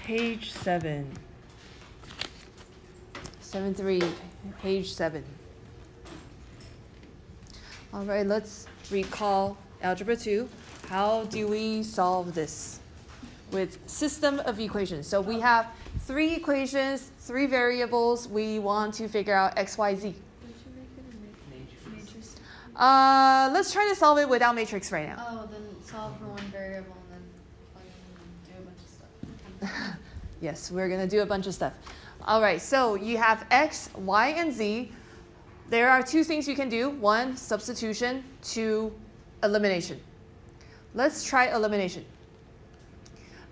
page 7. 7.3, page 7. All right, let's recall Algebra 2. How do we solve this? With system of equations. So we have 3 equations, 3 variables. We want to figure out x, y, z. Don't you make it a matrix? Let's try to solve it without matrix right now. Oh, then solve for one variable and then do a bunch of stuff. Yes, we're going to do a bunch of stuff. All right, so you have x, y, and z. There are 2 things you can do. 1, substitution. 2, elimination. Let's try elimination.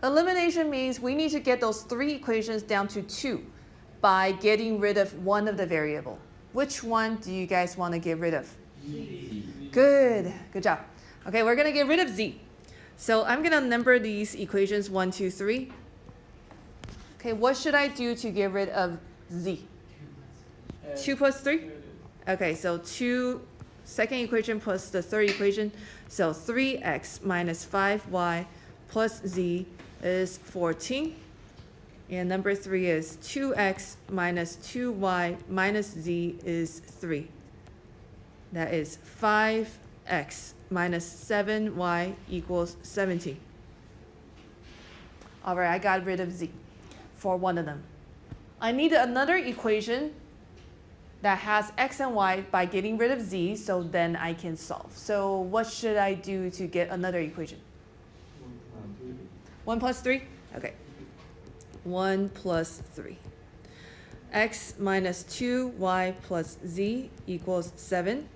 Elimination means we need to get those 3 equations down to 2 by getting rid of one of the variable. Which one do you guys want to get rid of? Z. Good job. Okay, we're going to get rid of z. So I'm going to number these equations 1, 2, 3. Okay, what should I do to get rid of z? 2 plus 3? Okay, so 2, second equation plus the third equation. So 3x minus 5y plus z is 14. And number 3 is 2x minus 2y minus z is 3. That is 5x minus 7y equals 17. All right, I got rid of z for one of them. I need another equation that has x and y by getting rid of z, so then I can solve. So what should I do to get another equation? 1 plus 3? Okay. 1 plus 3. X minus 2y plus z equals 7.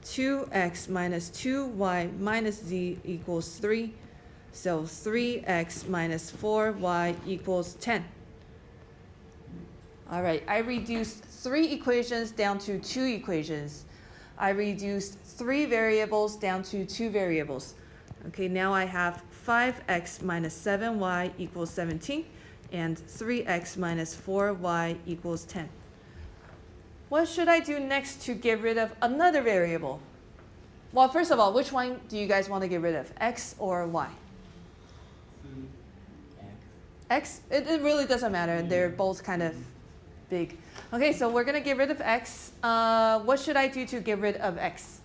2x minus 2y minus z equals 3. So 3x minus 4y equals 10. All right, I reduced 3 equations down to 2 equations. I reduced 3 variables down to 2 variables. Okay, now I have 5x minus 7y equals 17 and 3x minus 4y equals 10. What should I do next to get rid of another variable? Well, first of all, which one do you guys want to get rid of, x or y? X? It really doesn't matter. They're both kind of big. Okay, so we're going to get rid of x. What should I do to get rid of x?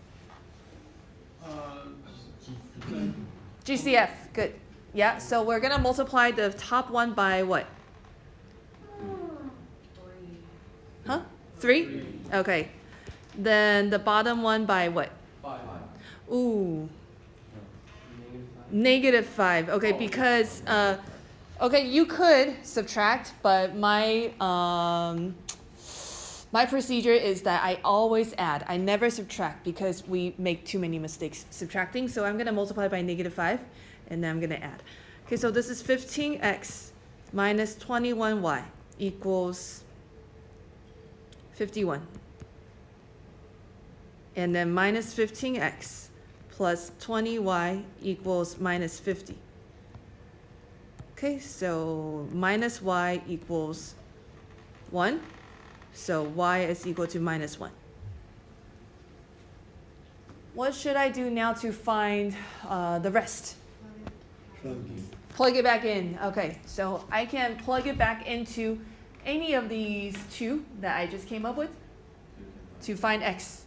GCF, good. Yeah, so we're going to multiply the top one by what? 3? Okay. Then the bottom one by what? 5. Ooh. -5. Okay, because okay, you could subtract, but my procedure is that I always add. I never subtract because we make too many mistakes subtracting. So I'm going to multiply by -5, and then I'm going to add. Okay, so this is 15x minus 21y equals 51. And then minus 15x plus 20y equals minus 50. Okay, so minus y equals 1. So y is equal to minus 1. What should I do now to find the rest? Plug it back in. Okay, so I can plug it back into any of these 2 that I just came up with to find x.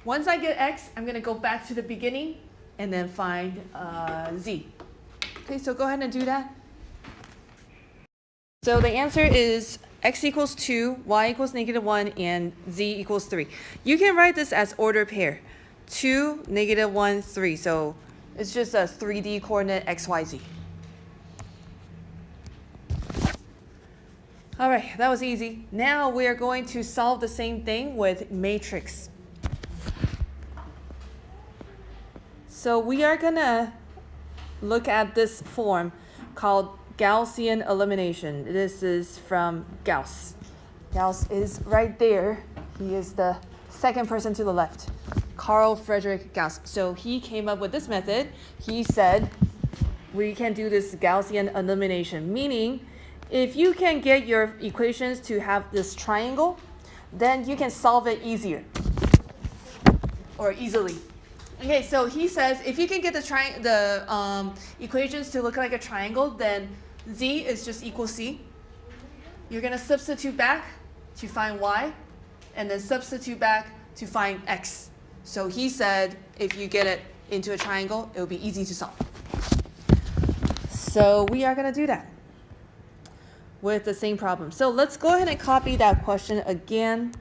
Once I get x, I'm going to go back to the beginning and then find z. Okay, so go ahead and do that. So the answer is x equals 2, y equals -1, and z equals 3. You can write this as order pair. 2, -1, 3. So it's just a 3D coordinate x, y, z. All right, that was easy. Now we are going to solve the same thing with matrix. So we are going to look at this form called Gaussian elimination. This is from Gauss. Gauss is right there. He is the second person to the left, Carl Friedrich Gauss. So he came up with this method. He said we can do this Gaussian elimination, meaning if you can get your equations to have this triangle, then you can solve it easier or easily. Okay, so he says if you can get the equations to look like a triangle, then Z is just equal C. You're going to substitute back to find Y, and then substitute back to find X. So he said if you get it into a triangle, it will be easy to solve. So we are going to do that with the same problem. So let's go ahead and copy that question again.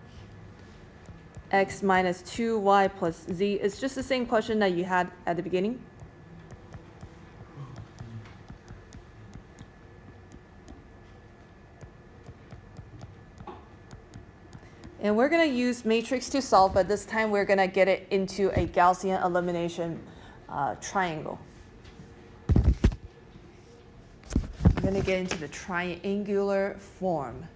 X minus 2y plus z. It's just the same question that you had at the beginning. And we're going to use matrix to solve, but this time we're going to get it into a Gaussian elimination triangle. I'm going to get into the triangular form.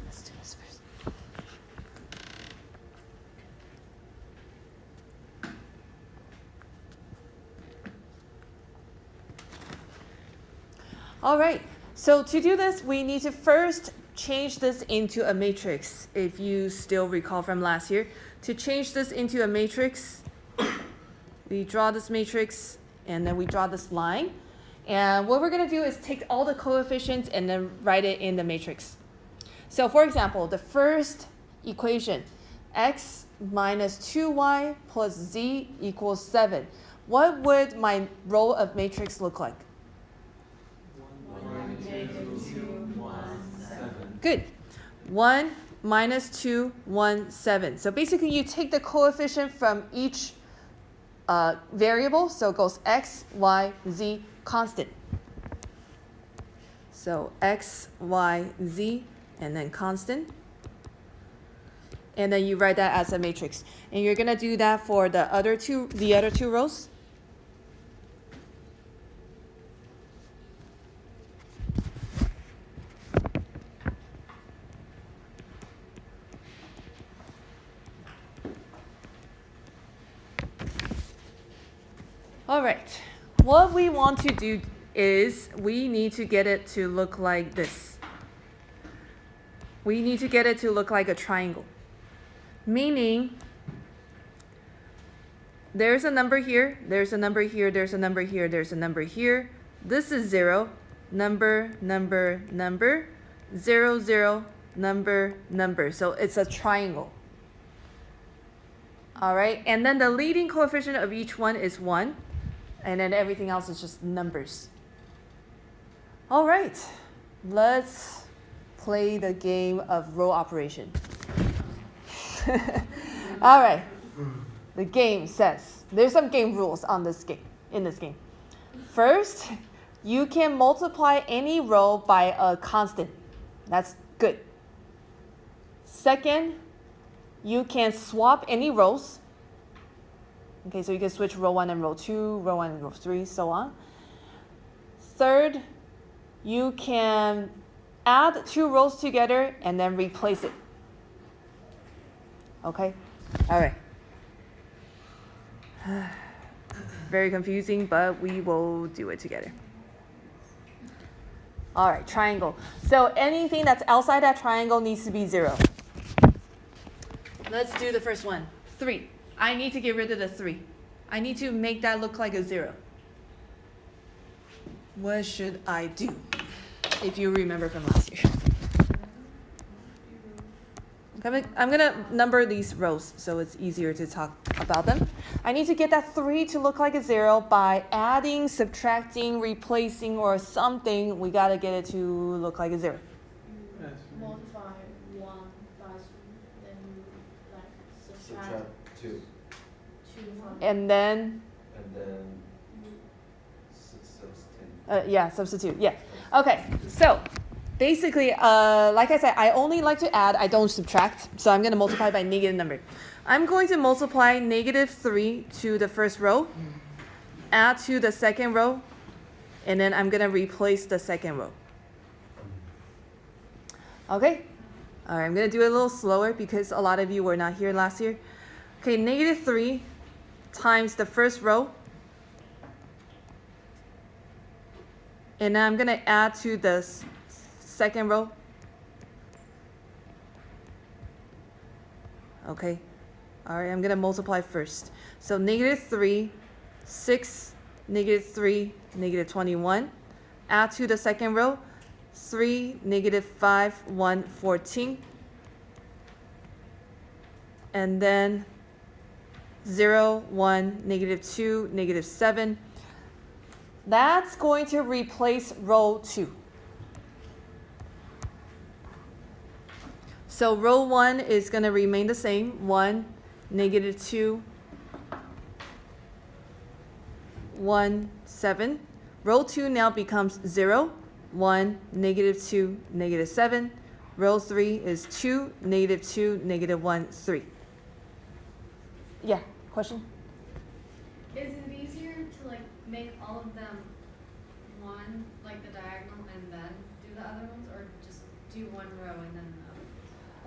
Let's do this first. All right. So to do this, we need to first change this into a matrix. If you still recall from last year, to change this into a matrix, we draw this matrix, and then we draw this line. And what we're going to do is take all the coefficients and then write it in the matrix. So for example, the first equation, x minus 2y plus z equals 7. What would my row of matrix look like? Good. 1 minus 2, 1, 7. So basically you take the coefficient from each variable. So it goes x, y, z, constant. So x, y, z, and then constant. And then you write that as a matrix. And you're going to do that for the other two rows. All right, what we want to do is we need to get it to look like this. We need to get it to look like a triangle. Meaning, there's a number here, there's a number here, there's a number here, there's a number here. This is 0, number, number, number, 0, 0, number, number. So it's a triangle. All right, and then the leading coefficient of each one is 1. And then everything else is just numbers. All right, let's play the game of row operation. All right, the game says, there's some game rules on this game, in this game. First, you can multiply any row by a constant. That's good. Second, you can swap any rows. Okay, so you can switch row 1 and row 2, row 1 and row 3, so on. Third, you can add 2 rows together and then replace it. Okay? All right. Very confusing, but we will do it together. All right, triangle. So anything that's outside that triangle needs to be 0. Let's do the first one, 3. I need to get rid of the 3. I need to make that look like a 0. What should I do? If you remember from last year. I'm going to number these rows so it's easier to talk about them. I need to get that 3 to look like a 0 by adding, subtracting, replacing, or something. We got to get it to look like a 0. Multiply 1 by 3, then subtract 2. And then substitute. Substitute. Yeah. Okay. So basically, like I said, I only like to add. I don't subtract. So I'm going to multiply by negative number. I'm going to multiply negative 3 to the first row, add to the second row, and then I'm going to replace the second row. Okay. All right. I'm going to do it a little slower because a lot of you were not here last year. Okay. Negative 3 times the first row. And then I'm going to add to the second row. Okay. All right, I'm going to multiply first. So negative 3, 6 negative 3, negative 21. Add to the second row, 3, negative 5, 1, 14. And then 0, 1, negative 2, negative 7. That's going to replace row 2. So row 1 is going to remain the same. 1, negative 2, 1, 7. Row 2 now becomes 0, 1, negative 2, negative 7. Row 3 is 2, negative 2, negative 1, 3. Yeah, question? Is it easier to like make all of them one, like the diagonal, and then do the other ones, or just do one row and then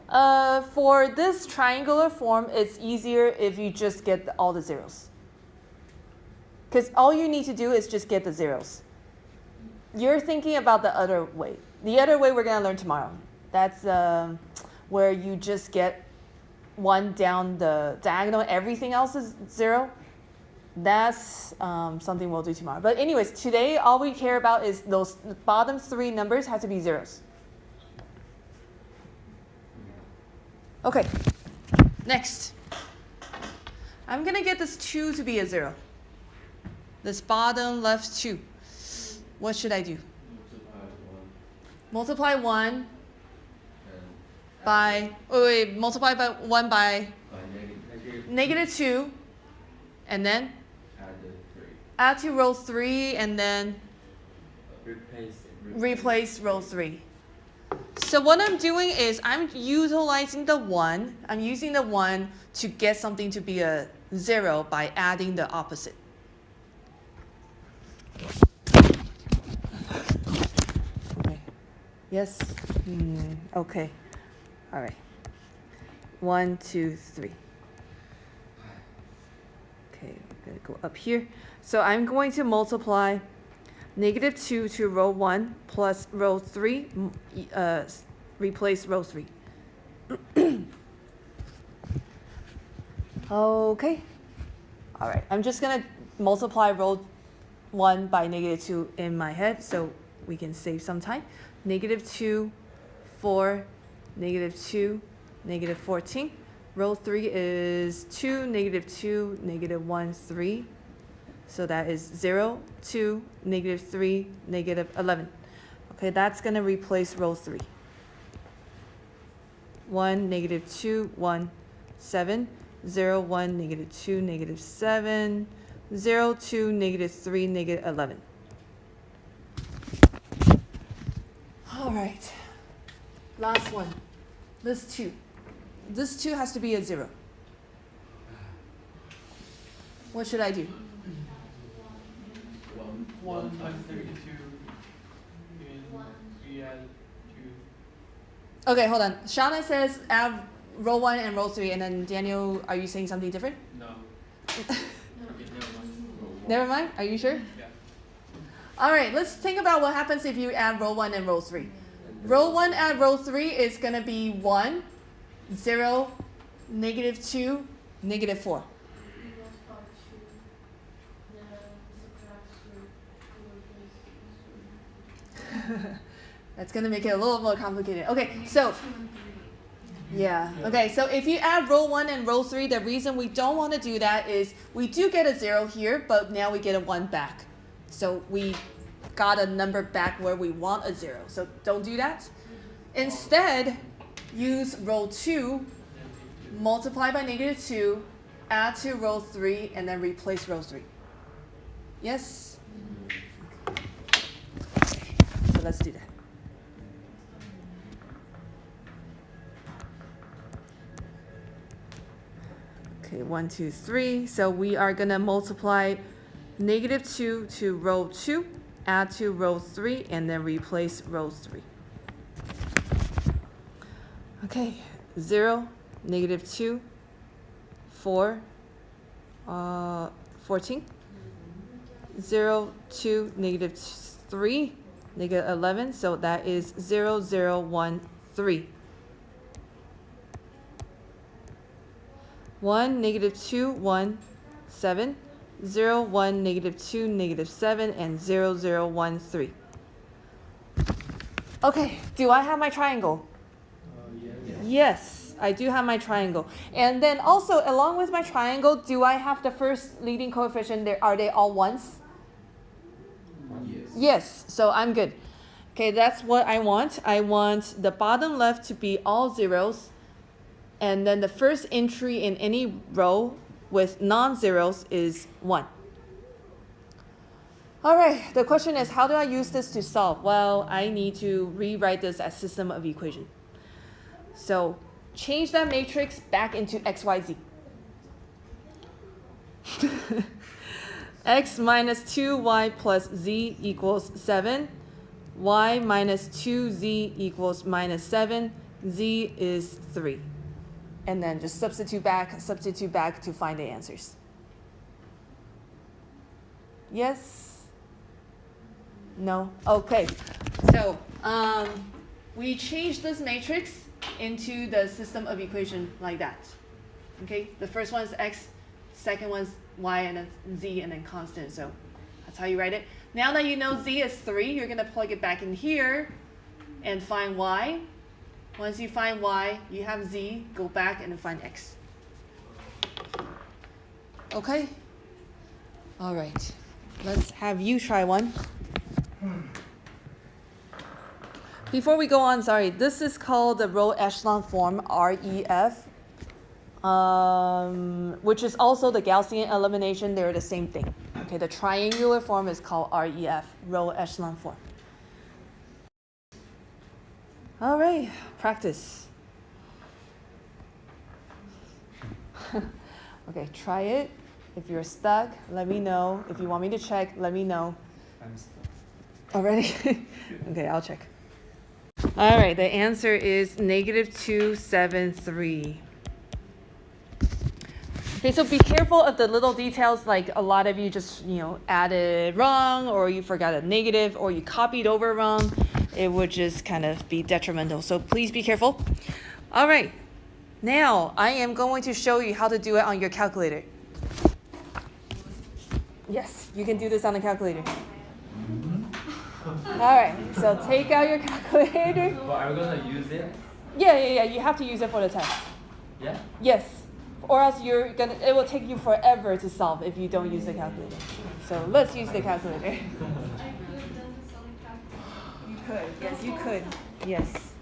the other? For this triangular form, it's easier if you just get all the zeros. Because all you need to do is just get the zeros. You're thinking about the other way. The other way we're going to learn tomorrow. That's where you just get one down the diagonal, everything else is 0. That's something we'll do tomorrow. But anyways, today all we care about is those bottom 3 numbers have to be zeros. Okay, next. I'm going to get this 2 to be a 0. This bottom left 2. What should I do? Multiply 1 by, multiply by 1 by negative 2, and then add to row 3, and then replace row 3. So what I'm doing is I'm utilizing the 1. I'm using the 1 to get something to be a 0 by adding the opposite. Okay. Yes? Okay. All right. 1, 2, 3. Okay, I'm going to go up here. So I'm going to multiply negative 2 to row 1 plus row 3, replace row 3. Okay. All right, I'm just going to multiply row 1 by negative 2 in my head so we can save some time. Negative 2, 4, negative 2, negative 14. Row 3 is 2, negative 2, negative 1, 3. So that is 0, 2, negative 3, negative 11. Okay, that's going to replace row 3. 1, negative 2, 1, 7. 0, 1, negative 2, negative 7. 0, 2, negative 3, negative 11. All right. Last one. This 2. This 2 has to be a 0. What should I do? 1 times 32 and we add 2. Okay, hold on. Shauna says add row 1 and row 3, and then Daniel, are you saying something different? No. Okay, never mind. Never mind? Are you sure? Yeah. All right, let's think about what happens if you add row 1 and row 3. Row 1 add row 3 is going to be 1, 0, negative 2, negative 4. That's going to make it a little more complicated. Okay, so yeah. Okay, so if you add row 1 and row 3, the reason we don't want to do that is we do get a 0 here, but now we get a 1 back. So we got a number back where we want a 0. So don't do that. Instead, use row 2, multiply by negative 2, add to row 3, and then replace row 3. Yes? So let's do that. Okay, 1, 2, 3. So we are going to multiply negative 2 to row 2, add to row 3, and then replace row 3. Okay, 0, negative 2, 4, 14. 0, 2, negative 3, negative 11. So that is 0, 0, 1, 3. 1, negative 2, 1, 7. 0, 1, -2, -7, and 0, 0, 1, 3. Okay, do I have my triangle? Yes, I do have my triangle. And then also, along with my triangle, do I have the first leading coefficient there? Are they all ones? Yes. Yes, so I'm good. Okay, that's what I want. I want the bottom left to be all zeros. And then the first entry in any row with non-zeros is 1. All right, the question is, how do I use this to solve? Well, I need to rewrite this as system of equation. So change that matrix back into XYZ. X minus 2y plus z equals 7. Y minus 2z equals minus 7. Z is 3. And then just substitute back to find the answers. Yes? No? Okay. So we changed this matrix into the system of equation like that. Okay? The first one is x, second one is y, and then z, and then constant. So that's how you write it. Now that you know z is 3, you're going to plug it back in here and find y. Once you find y, you have z, go back and find x. Okay? All right. Let's have you try one. Before we go on, sorry, this is called the row echelon form, REF, which is also the Gaussian elimination. They're the same thing. Okay, the triangular form is called REF, row echelon form. All right, practice. Okay, try it. If you're stuck, let me know. If you want me to check, let me know. I'm stuck. Already? Okay, I'll check. All right, the answer is -273. Okay, so be careful of the little details, like a lot of you just, added wrong, or you forgot a negative, or you copied over wrong. It would just kind of be detrimental. So please be careful. All right, now I am going to show you how to do it on your calculator. Yes, you can do this on a calculator. All right, so take out your calculator. But are we gonna use it? Yeah. You have to use it for the test. Yeah? Yes, or else it will take you forever to solve if you don't use the calculator. So let's use the calculator. You could. Yes, you could. Yes.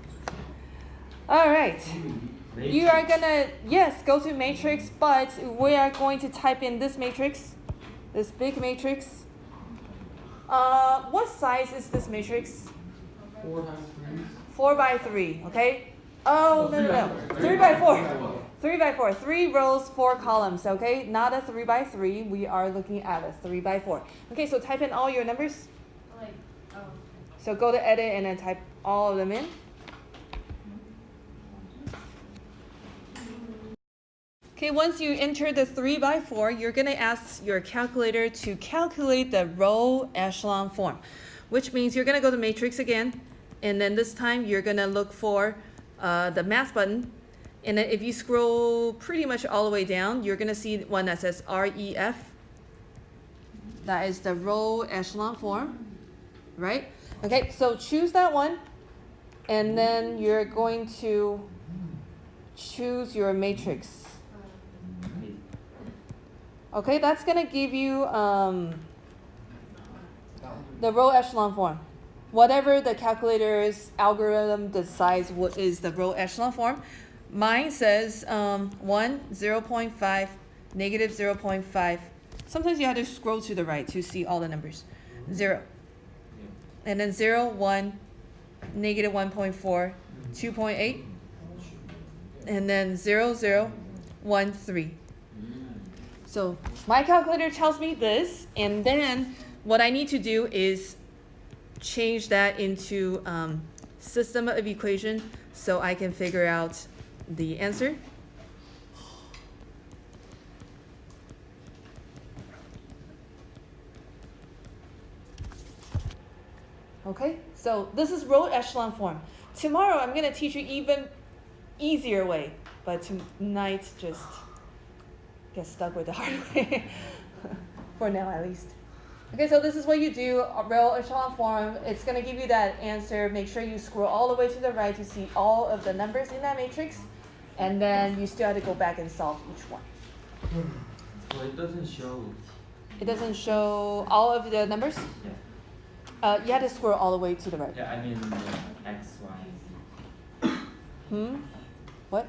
All right. You are gonna, go to matrix, but we are going to type in this matrix, this big matrix. What size is this matrix? 4 times 3. 4 by 3, okay? Oh, no. 3 by 4. 3 by 4. 3 rows, 4 columns, okay? Not a 3 by 3. We are looking at a 3 by 4. Okay, so type in all your numbers. So go to edit and then type all of them in. Okay, once you enter the 3 by 4, you're going to ask your calculator to calculate the row echelon form, which means you're going to go to matrix again, and then this time you're going to look for the math button. And then if you scroll pretty much all the way down, you're going to see one that says REF. That is the row echelon form, right? Okay, so choose that one, and then you're going to choose your matrix. Okay, that's going to give you the row echelon form. Whatever the calculator's algorithm decides what is the row echelon form. Mine says 1, 0.5, negative 0.5. Sometimes you have to scroll to the right to see all the numbers. 0. And then 0, 1, negative 1.4, 2.8. And then 0, 0, 1, 3. So my calculator tells me this, and then what I need to do is change that into system of equation so I can figure out the answer. Okay, so this is row echelon form. Tomorrow I'm going to teach you even easier way, but tonight just get stuck with the hard way. for now at least. Okay, so this is what you do, a row echelon form. It's going to give you that answer. Make sure you scroll all the way to the right to see all of the numbers in that matrix. And then you still have to go back and solve each one. So it doesn't show. It doesn't show all of the numbers? Yeah. You have to scroll all the way to the right. Yeah, I mean X, Y, What?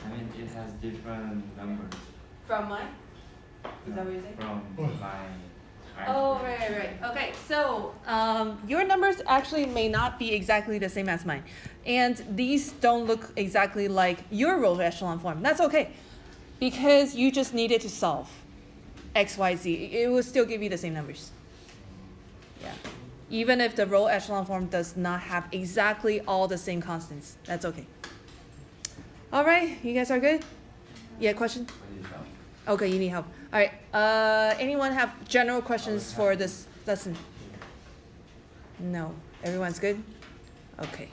I mean it has different numbers From mine? Is that what you're saying? from my. Oh, right. Okay, so your numbers actually may not be exactly the same as mine. And these don't look exactly like your row echelon form. That's okay, because you just needed to solve X, Y, Z. It will still give you the same numbers. Yeah. Even if the row echelon form does not have exactly all the same constants. That's okay. All right, you guys are good? Yeah, question? Okay, you need help. All right. Anyone have general questions for this lesson? No. Everyone's good? Okay.